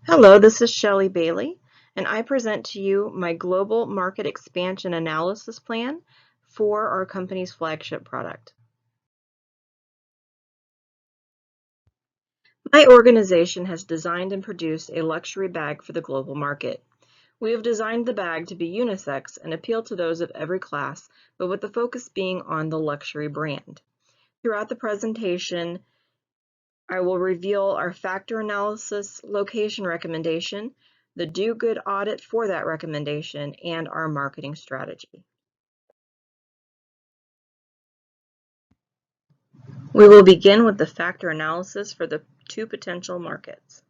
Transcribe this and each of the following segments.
Hello, this is Shelley Bailey, and I present to you my Global Market Expansion Analysis Plan for our company's flagship product. My organization has designed and produced a luxury bag for the global market. We have designed the bag to be unisex and appeal to those of every class, but with the focus being on the luxury brand. Throughout the presentation, I will reveal our factor analysis location recommendation, the do good audit for that recommendation, and our marketing strategy. We will begin with the factor analysis for the two potential markets.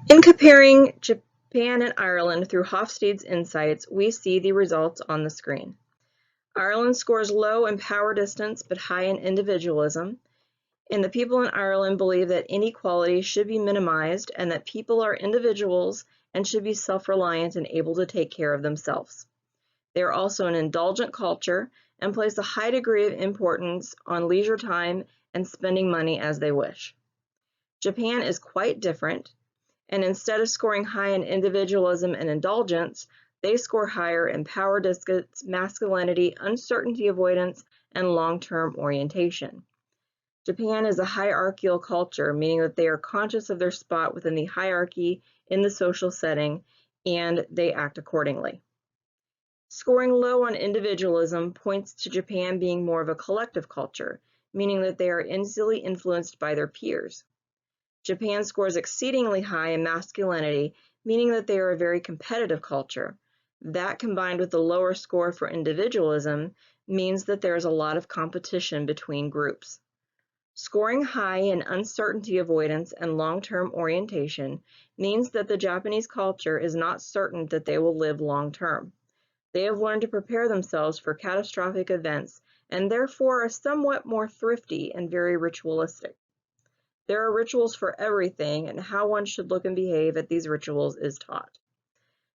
In comparing Japan and Ireland through Hofstede's insights, we see the results on the screen. Ireland scores low in power distance but high in individualism, and the people in Ireland believe that inequality should be minimized and that people are individuals and should be self-reliant and able to take care of themselves. They are also an indulgent culture and place a high degree of importance on leisure time and spending money as they wish. Japan is quite different, and instead of scoring high in individualism and indulgence, they score higher in power distance, masculinity, uncertainty avoidance, and long-term orientation. Japan is a hierarchical culture, meaning that they are conscious of their spot within the hierarchy in the social setting, and they act accordingly. Scoring low on individualism points to Japan being more of a collective culture, meaning that they are easily influenced by their peers. Japan scores exceedingly high in masculinity, meaning that they are a very competitive culture. That, combined with the lower score for individualism, means that there is a lot of competition between groups. Scoring high in uncertainty avoidance and long-term orientation means that the Japanese culture is not certain that they will live long-term. They have learned to prepare themselves for catastrophic events and therefore are somewhat more thrifty and very ritualistic. There are rituals for everything, and how one should look and behave at these rituals is taught.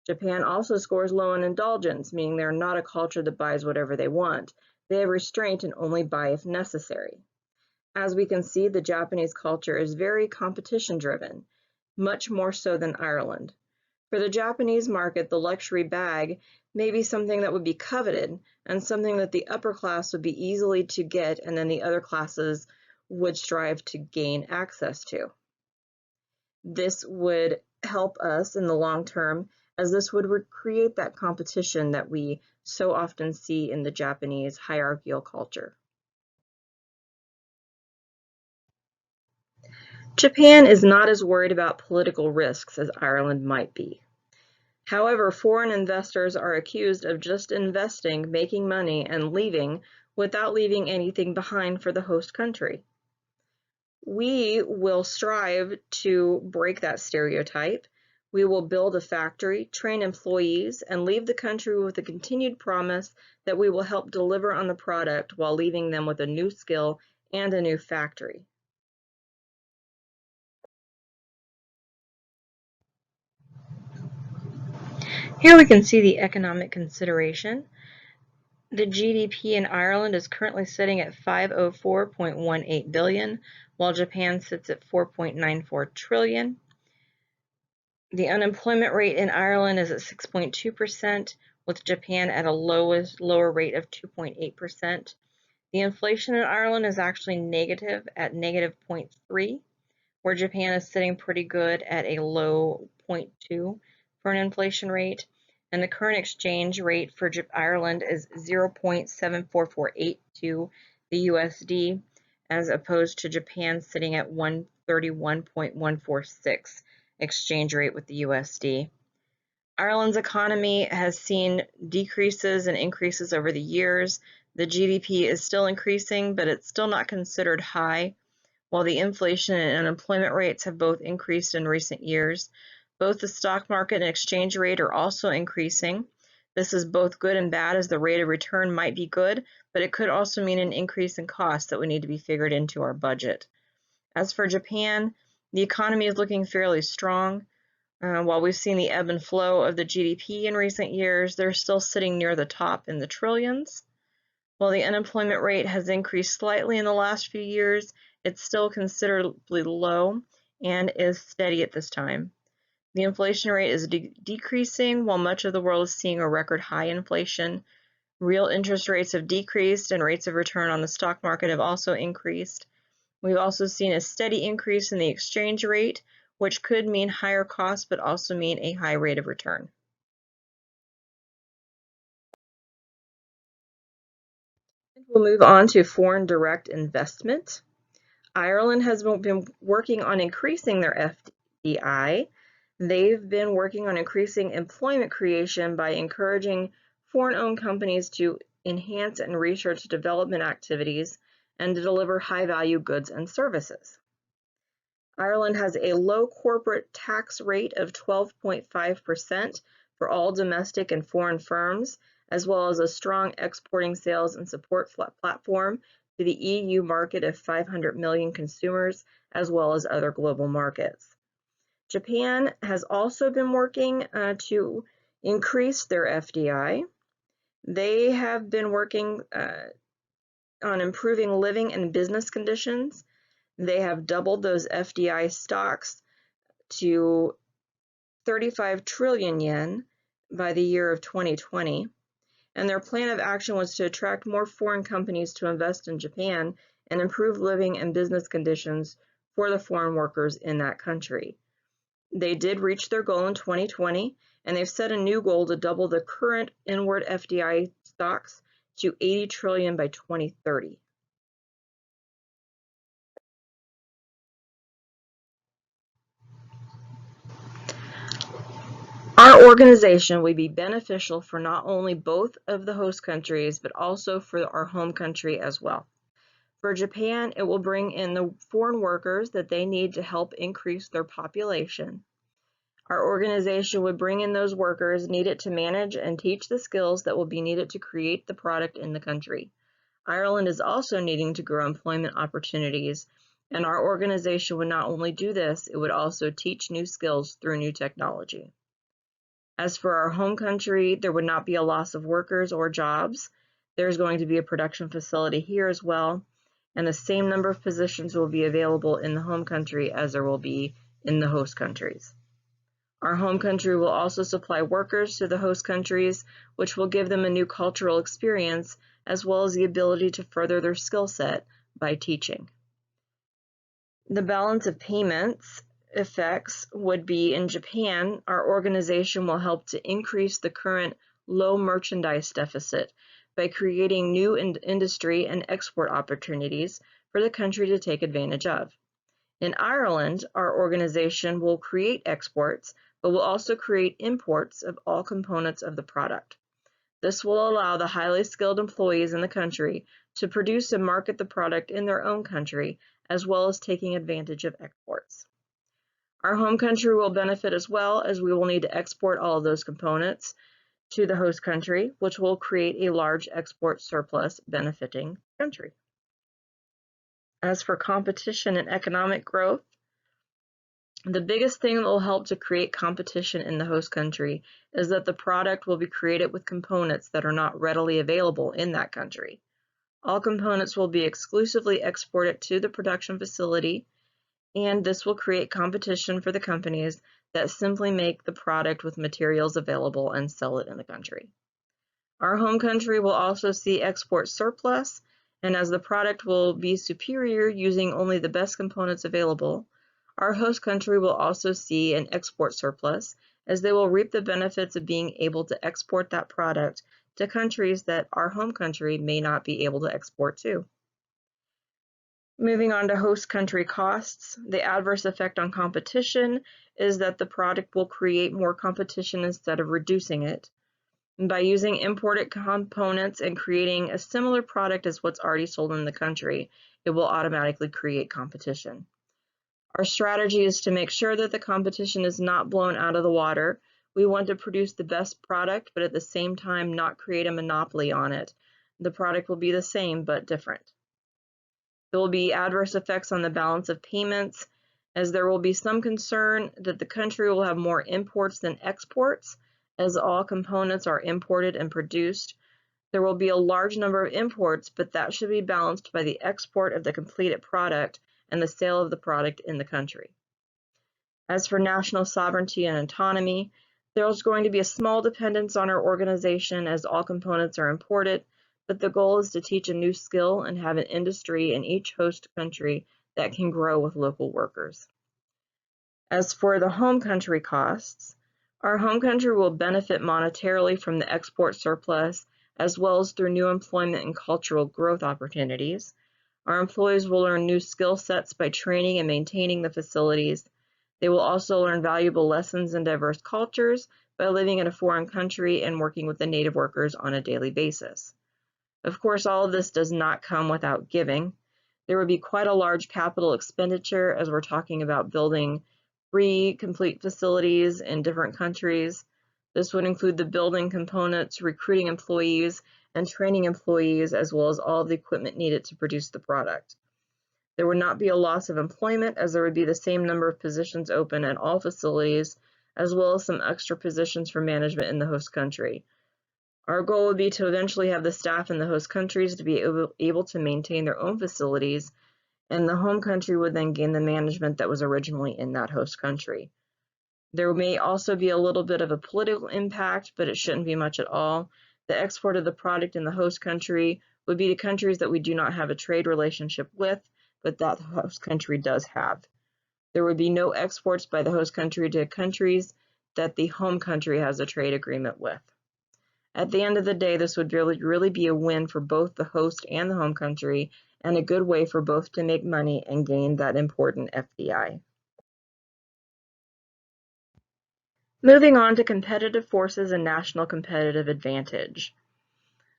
Japan also scores low in indulgence, meaning they are not a culture that buys whatever they want. They have restraint and only buy if necessary. As we can see, the Japanese culture is very competition-driven, much more so than Ireland. For the Japanese market, the luxury bag may be something that would be coveted and something that the upper class would be easily to get, and then the other classes would strive to gain access to. This would help us in the long term, as this would create that competition that we so often see in the Japanese hierarchical culture. Japan is not as worried about political risks as Ireland might be. However, foreign investors are accused of just investing, making money, and leaving without leaving anything behind for the host country. We will strive to break that stereotype. We will build a factory, train employees, and leave the country with a continued promise that we will help deliver on the product while leaving them with a new skill and a new factory. Here we can see the economic consideration. The GDP in Ireland is currently sitting at 504.18 billion, while Japan sits at 4.94 trillion. The unemployment rate in Ireland is at 6.2%, with Japan at a lower rate of 2.8%. The inflation in Ireland is actually negative at negative 0.3, where Japan is sitting pretty good at a low 0.2 for an inflation rate. And the current exchange rate for Ireland is 0.7448 to the USD, as opposed to Japan sitting at 131.146 exchange rate with the USD. Ireland's economy has seen decreases and increases over the years. The GDP is still increasing, but it's still not considered high, while the inflation and unemployment rates have both increased in recent years. Both the stock market and exchange rate are also increasing. This is both good and bad, as the rate of return might be good, but it could also mean an increase in costs that would need to be figured into our budget. As for Japan, the economy is looking fairly strong. While we've seen the ebb and flow of the GDP in recent years, they're still sitting near the top in the trillions. While the unemployment rate has increased slightly in the last few years, it's still considerably low and is steady at this time. The inflation rate is decreasing while much of the world is seeing a record high inflation. Real interest rates have decreased and rates of return on the stock market have also increased. We've also seen a steady increase in the exchange rate, which could mean higher costs but also mean a high rate of return. We'll move on to foreign direct investment. Ireland has been working on increasing their FDI. They've been working on increasing employment creation by encouraging foreign-owned companies to enhance and research development activities and to deliver high-value goods and services. Ireland has a low corporate tax rate of 12.5% for all domestic and foreign firms, as well as a strong exporting sales and support platform to the EU market of 500 million consumers, as well as other global markets. Japan has also been working to increase their FDI. They have been working on improving living and business conditions. They have doubled those FDI stocks to 35 trillion yen by the year of 2020. And their plan of action was to attract more foreign companies to invest in Japan and improve living and business conditions for the foreign workers in that country. They did reach their goal in 2020, and they've set a new goal to double the current inward FDI stocks to 80 trillion by 2030. Our organization would be beneficial for not only both of the host countries, but also for our home country as well. For Japan, it will bring in the foreign workers that they need to help increase their population. Our organization would bring in those workers needed to manage and teach the skills that will be needed to create the product in the country. Ireland is also needing to grow employment opportunities, and our organization would not only do this, it would also teach new skills through new technology. As for our home country, there would not be a loss of workers or jobs. There's going to be a production facility here as well, and the same number of positions will be available in the home country as there will be in the host countries. Our home country will also supply workers to the host countries, which will give them a new cultural experience as well as the ability to further their skill set by teaching. The balance of payments effects would be in Japan, our organization will help to increase the current low merchandise deficit by creating new industry and export opportunities for the country to take advantage of. In Ireland, our organization will create exports, but will also create imports of all components of the product. This will allow the highly skilled employees in the country to produce and market the product in their own country, as well as taking advantage of exports. Our home country will benefit as well, as we will need to export all of those components to the host country, which will create a large export surplus benefiting the country. As for competition and economic growth, the biggest thing that will help to create competition in the host country is that the product will be created with components that are not readily available in that country. All components will be exclusively exported to the production facility, and this will create competition for the companies that simply make the product with materials available and sell it in the country. Our home country will also see export surplus, and as the product will be superior using only the best components available, our host country will also see an export surplus, as they will reap the benefits of being able to export that product to countries that our home country may not be able to export to. Moving on to host country costs, the adverse effect on competition is that the product will create more competition instead of reducing it. And by using imported components and creating a similar product as what's already sold in the country, it will automatically create competition. Our strategy is to make sure that the competition is not blown out of the water. We want to produce the best product, but at the same time not create a monopoly on it. The product will be the same, but different. There will be adverse effects on the balance of payments, as there will be some concern that the country will have more imports than exports, as all components are imported and produced There will be a large number of imports, but that should be balanced by the export of the completed product and the sale of the product in the country. As for national sovereignty and autonomy, there's going to be a small dependence on our organization as all components are imported, but the goal is to teach a new skill and have an industry in each host country that can grow with local workers. As for the home country costs, our home country will benefit monetarily from the export surplus as well as through new employment and cultural growth opportunities. Our employees will learn new skill sets by training and maintaining the facilities. They will also learn valuable lessons in diverse cultures by living in a foreign country and working with the native workers on a daily basis. Of course, all of this does not come without giving. There would be quite a large capital expenditure as we're talking about building 3 complete facilities in different countries. This would include the building components, recruiting employees, and training employees, as well as all of the equipment needed to produce the product. There would not be a loss of employment as there would be the same number of positions open at all facilities, as well as some extra positions for management in the host country. Our goal would be to eventually have the staff in the host countries to be able to maintain their own facilities, and the home country would then gain the management that was originally in that host country. There may also be a little bit of a political impact, but it shouldn't be much at all. The export of the product in the host country would be to countries that we do not have a trade relationship with, but that the host country does have. There would be no exports by the host country to countries that the home country has a trade agreement with. At the end of the day, this would really be a win for both the host and the home country, and a good way for both to make money and gain that important FDI. Moving on to competitive forces and national competitive advantage.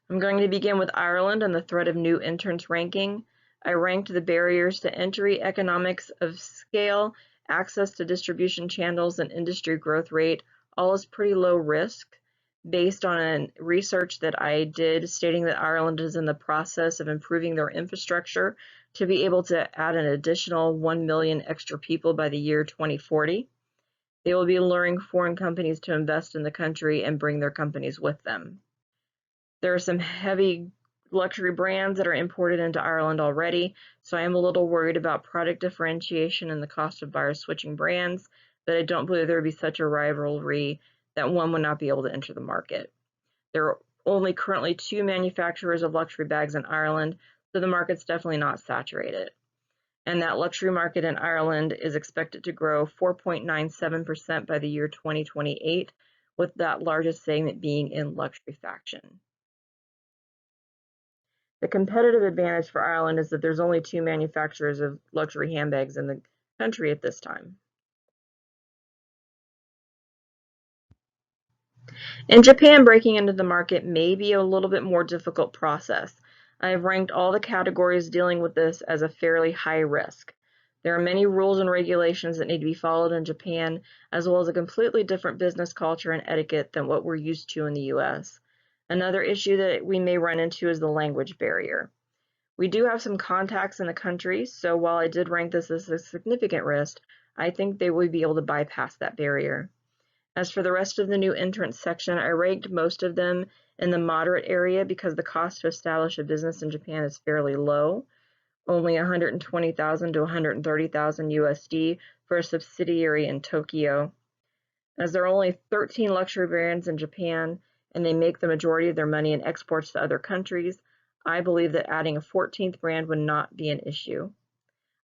I'm going to begin with Ireland and the threat of new entrants ranking. I ranked the barriers to entry, economics of scale, access to distribution channels, and industry growth rate all as pretty low risk, based on research that I did stating that Ireland is in the process of improving their infrastructure to be able to add an additional 1 million extra people by the year 2040. They will be luring foreign companies to invest in the country and bring their companies with them. There are some heavy luxury brands that are imported into Ireland already, so I am a little worried about product differentiation and the cost of buyers switching brands, but I don't believe there would be such a rivalry that one would not be able to enter the market. There are only currently 2 manufacturers of luxury bags in Ireland, so the market's definitely not saturated. And that luxury market in Ireland is expected to grow 4.97% by the year 2028, with that largest segment being in luxury fashion. The competitive advantage for Ireland is that there's only 2 manufacturers of luxury handbags in the country at this time. In Japan, breaking into the market may be a little bit more difficult process. I have ranked all the categories dealing with this as a fairly high risk. There are many rules and regulations that need to be followed in Japan, as well as a completely different business culture and etiquette than what we're used to in the US. Another issue that we may run into is the language barrier. We do have some contacts in the country, so while I did rank this as a significant risk, I think they would be able to bypass that barrier. As for the rest of the new entrants section, I ranked most of them in the moderate area because the cost to establish a business in Japan is fairly low, only 120,000 to 130,000 USD for a subsidiary in Tokyo. As there are only 13 luxury brands in Japan and they make the majority of their money in exports to other countries, I believe that adding a 14th brand would not be an issue.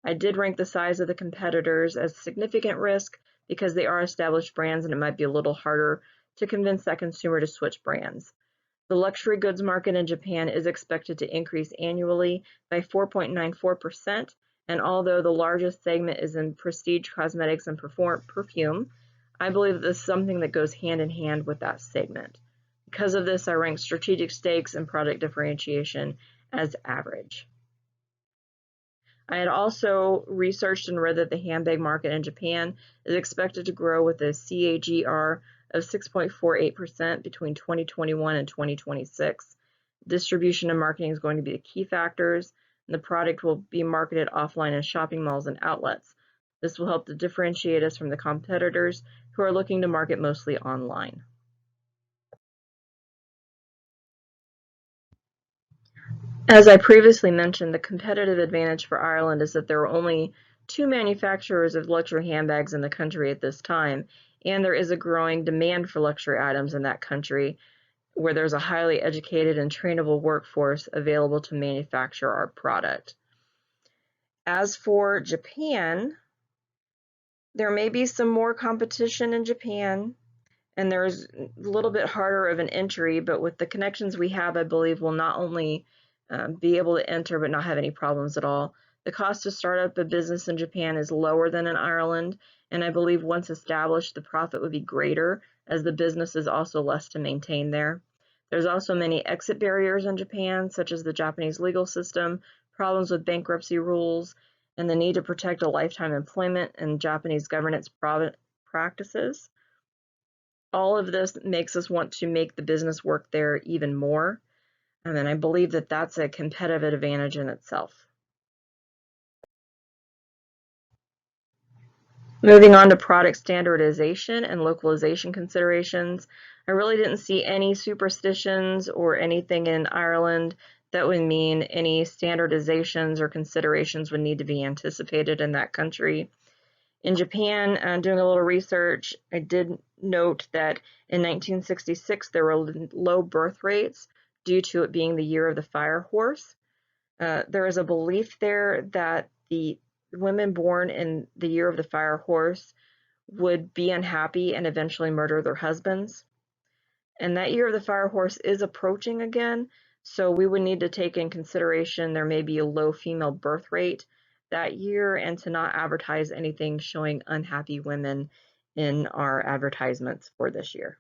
I did rank the size of the competitors as significant risk because they are established brands and it might be a little harder to convince that consumer to switch brands. The luxury goods market in Japan is expected to increase annually by 4.94%, and although the largest segment is in prestige cosmetics and perfume, I believe that this is something that goes hand in hand with that segment. Because of this, I rank strategic stakes and product differentiation as average. I had also researched and read that the handbag market in Japan is expected to grow with a CAGR of 6.48% between 2021 and 2026. Distribution and marketing is going to be the key factors, and the product will be marketed offline in shopping malls and outlets. This will help to differentiate us from the competitors who are looking to market mostly online. As I previously mentioned, the competitive advantage for Ireland is that there are only 2 manufacturers of luxury handbags in the country at this time, and there is a growing demand for luxury items in that country where there's a highly educated and trainable workforce available to manufacture our product. As for Japan, there may be some more competition in Japan, and there's a little bit harder of an entry, but with the connections we have, I believe we'll not only be able to enter but not have any problems at all. The cost to start up a business in Japan is lower than in Ireland, and I believe once established, the profit would be greater as the business is also less to maintain there. There's also many exit barriers in Japan, such as the Japanese legal system, problems with bankruptcy rules, and the need to protect a lifetime employment and Japanese governance practices. All of this makes us want to make the business work there even more. And then I believe that that's a competitive advantage in itself. Moving on to product standardization and localization considerations, I really didn't see any superstitions or anything in Ireland that would mean any standardizations or considerations would need to be anticipated in that country. In Japan, doing a little research, I did note that in 1966 there were low birth rates due to it being the year of the fire horse. There is a belief there that the women born in the year of the fire horse would be unhappy and eventually murder their husbands. And that year of the fire horse is approaching again, so we would need to take in consideration there may be a low female birth rate that year and to not advertise anything showing unhappy women in our advertisements for this year.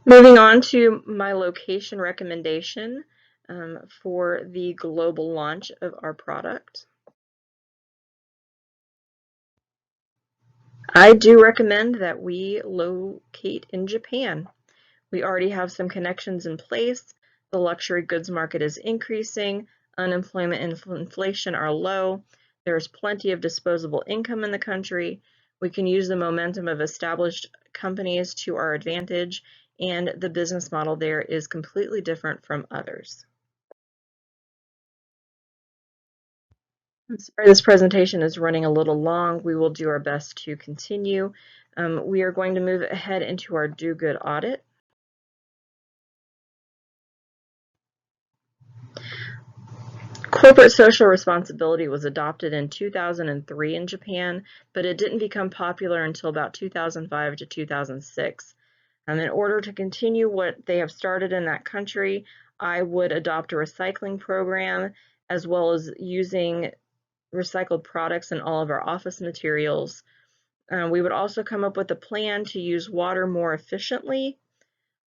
Moving on to my location recommendation for the global launch of our product. I do recommend that we locate in Japan. We already have some connections in place. The luxury goods market is increasing. Unemployment and inflation are low. There's plenty of disposable income in the country. We can use the momentum of established companies to our advantage, and the business model there is completely different from others. I'm sorry this presentation is running a little long. We will do our best to continue. We are going to move ahead into our do good audit. Corporate social responsibility was adopted in 2003 in Japan, but it didn't become popular until about 2005 to 2006. In order to continue what they have started in that country, I would adopt a recycling program as well as using recycled products in all of our office materials. We would also come up with a plan to use water more efficiently.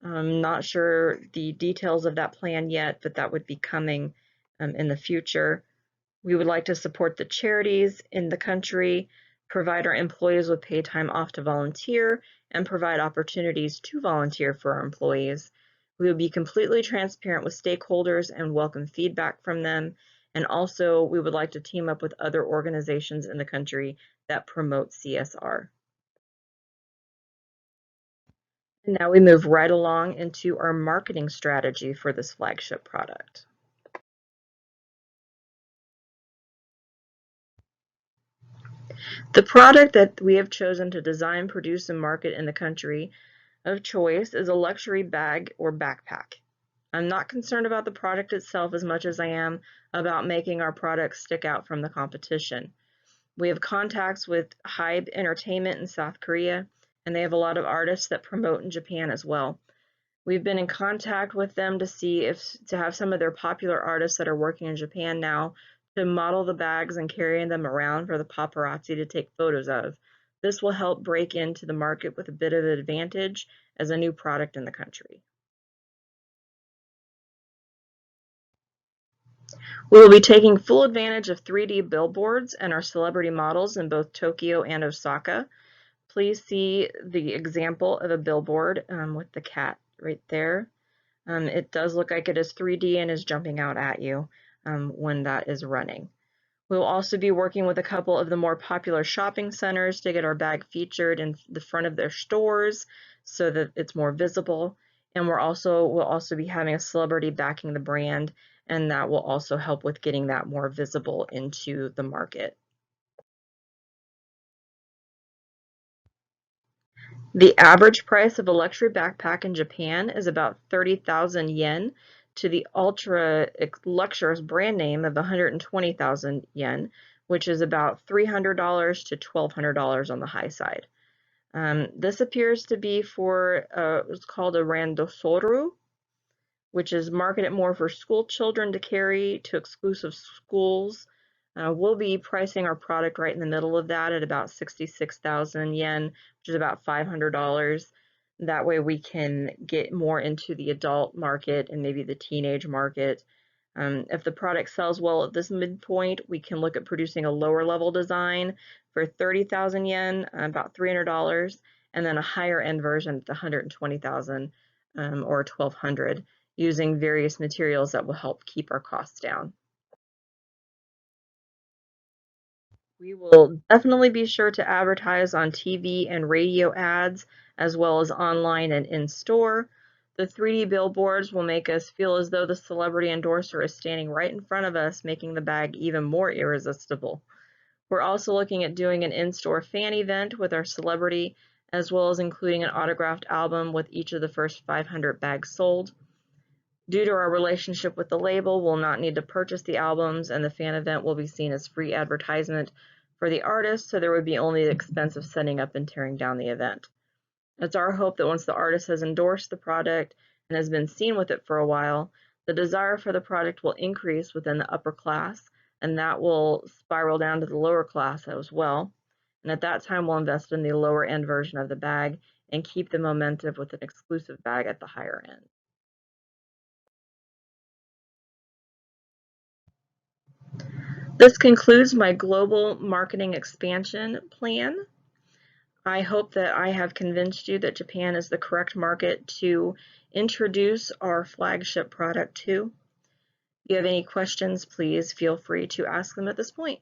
I'm not sure the details of that plan yet, but that would be coming in the future. We would like to support the charities in the country, provide our employees with paid time off to volunteer, and provide opportunities to volunteer for our employees. We would be completely transparent with stakeholders and welcome feedback from them. And also, we would like to team up with other organizations in the country that promote CSR. And now we move right along into our marketing strategy for this flagship product. The product that we have chosen to design, produce, and market in the country of choice is a luxury bag or backpack. I'm not concerned about the product itself as much as I am about making our product stick out from the competition. We have contacts with Hybe Entertainment in South Korea, and they have a lot of artists that promote in Japan as well. We've been in contact with them to see if to have some of their popular artists that are working in Japan now to model the bags and carrying them around for the paparazzi to take photos of. This will help break into the market with a bit of an advantage as a new product in the country. We will be taking full advantage of 3D billboards and our celebrity models in both Tokyo and Osaka. Please see the example of a billboard with the cat right there. It does look like it is 3D and is jumping out at you when that is running. We'll also be working with a couple of the more popular shopping centers to get our bag featured in the front of their stores so that it's more visible. And we'll also be having a celebrity backing the brand, and that will also help with getting that more visible into the market. The average price of a luxury backpack in Japan is about 30,000 yen to the ultra luxurious brand name of 120,000 yen, which is about $300 to $1,200 on the high side. This appears to be for what's called a randosoru, which is marketed more for school children to carry to exclusive schools. We'll be pricing our product right in the middle of that at about 66,000 yen, which is about $500. That way we can get more into the adult market and maybe the teenage market. If the product sells well at this midpoint, we can look at producing a lower level design for 30,000 yen, about $300, and then a higher end version at the 120,000 or 1,200, using various materials that will help keep our costs down. We will definitely be sure to advertise on TV and radio ads, as well as online and in-store. The 3D billboards will make us feel as though the celebrity endorser is standing right in front of us, making the bag even more irresistible. We're also looking at doing an in-store fan event with our celebrity, as well as including an autographed album with each of the first 500 bags sold. Due to our relationship with the label, we'll not need to purchase the albums, and the fan event will be seen as free advertisement for the artist, so there would be only the expense of setting up and tearing down the event. It's our hope that once the artist has endorsed the product and has been seen with it for a while, the desire for the product will increase within the upper class, and that will spiral down to the lower class as well. And at that time, we'll invest in the lower end version of the bag and keep the momentum with an exclusive bag at the higher end. This concludes my global marketing expansion plan. I hope that I have convinced you that Japan is the correct market to introduce our flagship product to. If you have any questions, please feel free to ask them at this point.